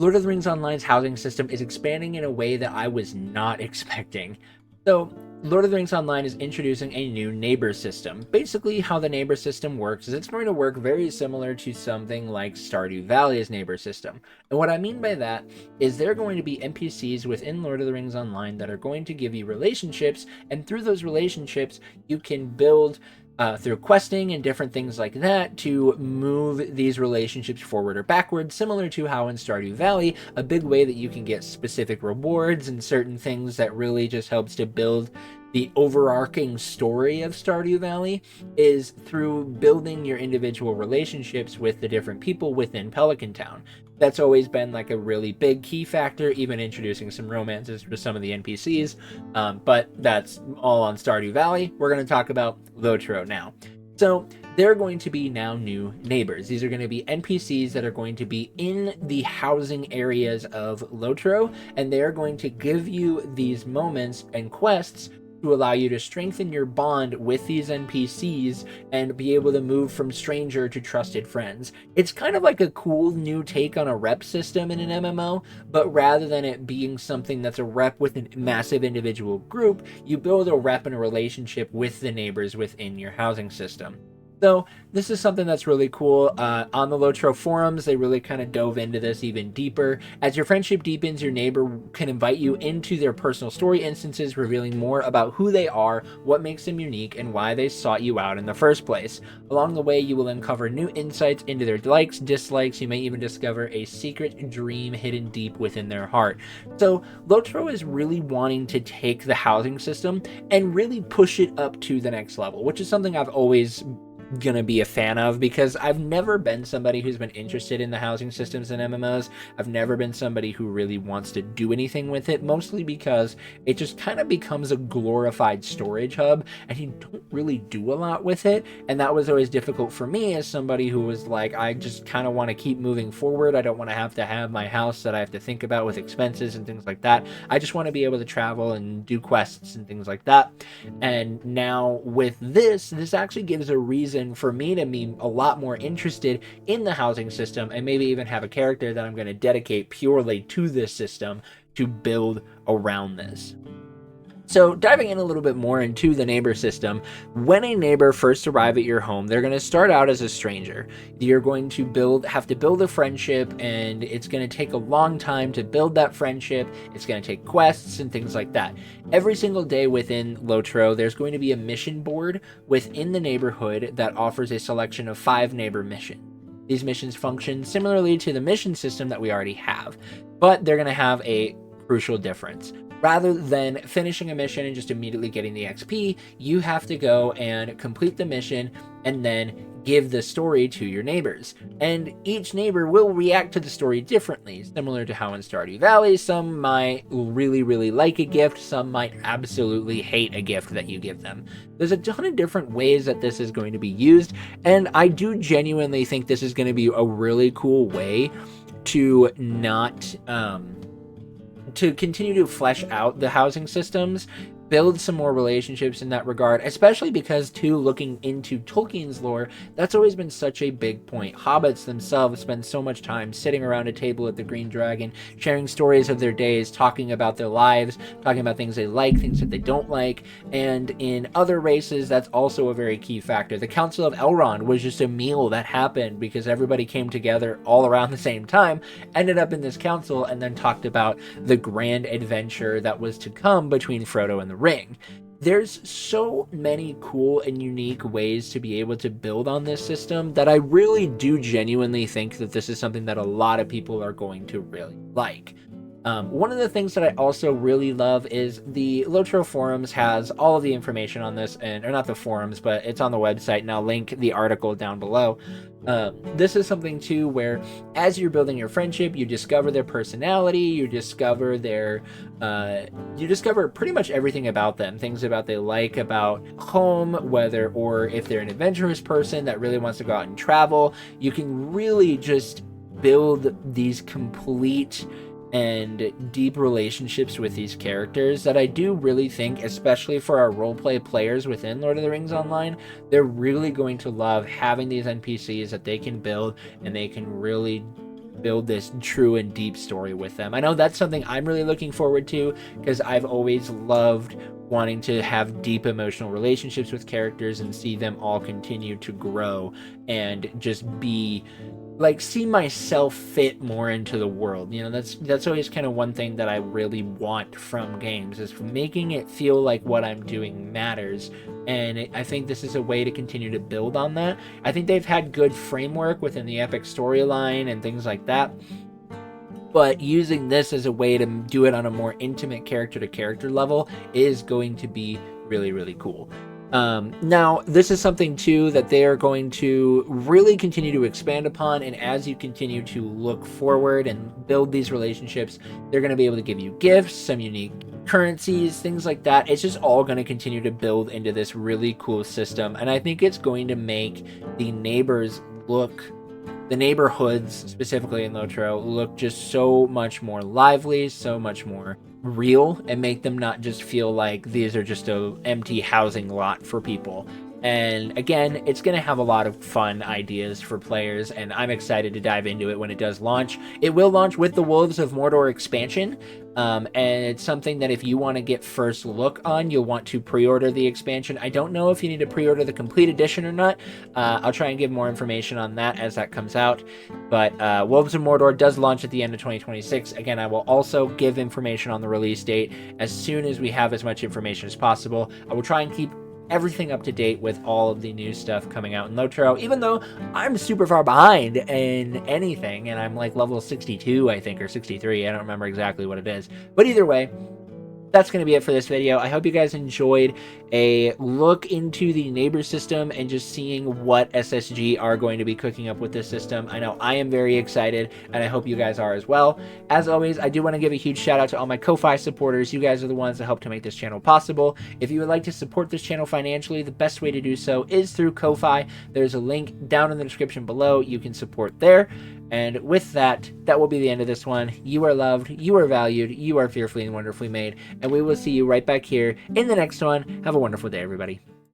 Lord of the Rings Online's housing system is expanding in a way that I was not expecting. So, Lord of the Rings Online is introducing a new neighbor system. Basically, how the neighbor system works is it's going to work very similar to something like Stardew Valley's neighbor system. And what I mean by that is there are going to be NPCs within Lord of the Rings Online that are going to give you relationships, and through those relationships, you can build through questing and different things like that to move these relationships forward or backwards, similar to how in Stardew Valley, a big way that you can get specific rewards and certain things that really just helps to build the overarching story of Stardew Valley is through building your individual relationships with the different people within Pelican Town. That's always been like a really big key factor, even introducing some romances with some of the NPCs. But that's all on Stardew Valley. We're going to talk about Lotro now. So there are going to be now new neighbors. These are going to be NPCs that are going to be in the housing areas of Lotro, and they're going to give you these moments and quests to allow you to strengthen your bond with these NPCs and be able to move from stranger to trusted friends. It's kind of like a cool new take on a rep system in an MMO, but rather than it being something that's a rep with a massive individual group, you build a rep and a relationship with the neighbors within your housing system. So this is something that's really cool. On the Lotro forums, they really kind of dove into this even deeper. As your friendship deepens, your neighbor can invite you into their personal story instances, revealing more about who they are, what makes them unique, and why they sought you out in the first place. Along the way, you will uncover new insights into their likes, dislikes. You may even discover a secret dream hidden deep within their heart. So Lotro is really wanting to take the housing system and really push it up to the next level, which is something I've always gonna be a fan of, because I've never been somebody who's been interested in the housing systems in MMOs. I've never been somebody who really wants to do anything with it, mostly because it just kind of becomes a glorified storage hub and you don't really do a lot with it. And that was always difficult for me as somebody who was like, I just kind of want to keep moving forward. I don't want to have my house that I have to think about with expenses and things like that. I just want to be able to travel and do quests and things like that. And now with this actually gives a reason for me to be a lot more interested in the housing system, and maybe even have a character that I'm going to dedicate purely to this system to build around this. So diving in a little bit more into the neighbor system, when a neighbor first arrive at your home, they're going to start out as a stranger. You're going to have to build a friendship, and it's going to take a long time to build that friendship. It's going to take quests and things like that. Every single day within Lotro, there's going to be a mission board within the neighborhood that offers a selection of 5 neighbor missions. These missions function similarly to the mission system that we already have, but they're going to have a crucial difference. Rather than finishing a mission and just immediately getting the XP, you have to go and complete the mission and then give the story to your neighbors. And each neighbor will react to the story differently, similar to how in Stardew Valley, some might really, really like a gift, some might absolutely hate a gift that you give them. There's a ton of different ways that this is going to be used, and I do genuinely think this is going to be a really cool way to not to continue to flesh out the housing systems, build some more relationships in that regard, especially because, too, looking into Tolkien's lore, that's always been such a big point. Hobbits themselves spend so much time sitting around a table at the Green Dragon, sharing stories of their days, talking about their lives, talking about things they like, things that they don't like, and in other races, that's also a very key factor. The Council of Elrond was just a meal that happened because everybody came together all around the same time, ended up in this council, and then talked about the grand adventure that was to come between Frodo and the Ring. There's so many cool and unique ways to be able to build on this system that I really do genuinely think that this is something that a lot of people are going to really like. One of the things that I also really love is the Lotro forums has all of the information on this, or not the forums, but it's on the website, and I'll link the article down below. This is something too where as you're building your friendship, you discover their personality, you discover pretty much everything about them, things about they like about home, or if they're an adventurous person that really wants to go out and travel. You can really just build these complete and deep relationships with these characters that I do really think, especially for our roleplay players within Lord of the Rings Online, they're really going to love having these NPCs that they can build and they can really build this true and deep story with them. I know that's something I'm really looking forward to, because I've always loved wanting to have deep emotional relationships with characters and see them all continue to grow and just be like, see myself fit more into the world. You know, that's always kind of one thing that I really want from games, is making it feel like what I'm doing matters. And I think this is a way to continue to build on that. I think they've had good framework within the Epic storyline and things like that, but using this as a way to do it on a more intimate character to character level is going to be really, really cool. Now, this is something too that they are going to really continue to expand upon, and as you continue to look forward and build these relationships, they're going to be able to give you gifts, some unique currencies, things like that. It's just all going to continue to build into this really cool system, and I think it's going to make the neighbors look, the neighborhoods specifically in Lotro, look just so much more lively, so much more real, and make them not just feel like these are just a empty housing lot for people. And again, it's going to have a lot of fun ideas for players, and I'm excited to dive into it when it does launch. It will launch with the Wolves of Mordor expansion, and it's something that if you want to get first look on, you'll want to pre-order the expansion. I don't know if you need to pre-order the complete edition or not. I'll try and give more information on that as that comes out. But Wolves of Mordor does launch at the end of 2026. Again, I will also give information on the release date as soon as we have as much information as possible. I will try and keep everything up to date with all of the new stuff coming out in Lotro, even though I'm super far behind in anything, and I'm like level 62, I think, or 63. I don't remember exactly what it is. But either way, that's going to be it for this video. I hope you guys enjoyed a look into the neighbor system and just seeing what SSG are going to be cooking up with this system. I know I am very excited, and I hope you guys are as well. As always, I do want to give a huge shout out to all my Ko-Fi supporters. You guys are the ones that help to make this channel possible. If you would like to support this channel financially, the best way to do so is through Ko-Fi. There's a link down in the description below. You can support there. And with that, that will be the end of this one. You are loved, you are valued, you are fearfully and wonderfully made, and we will see you right back here in the next one. Have a wonderful day, everybody.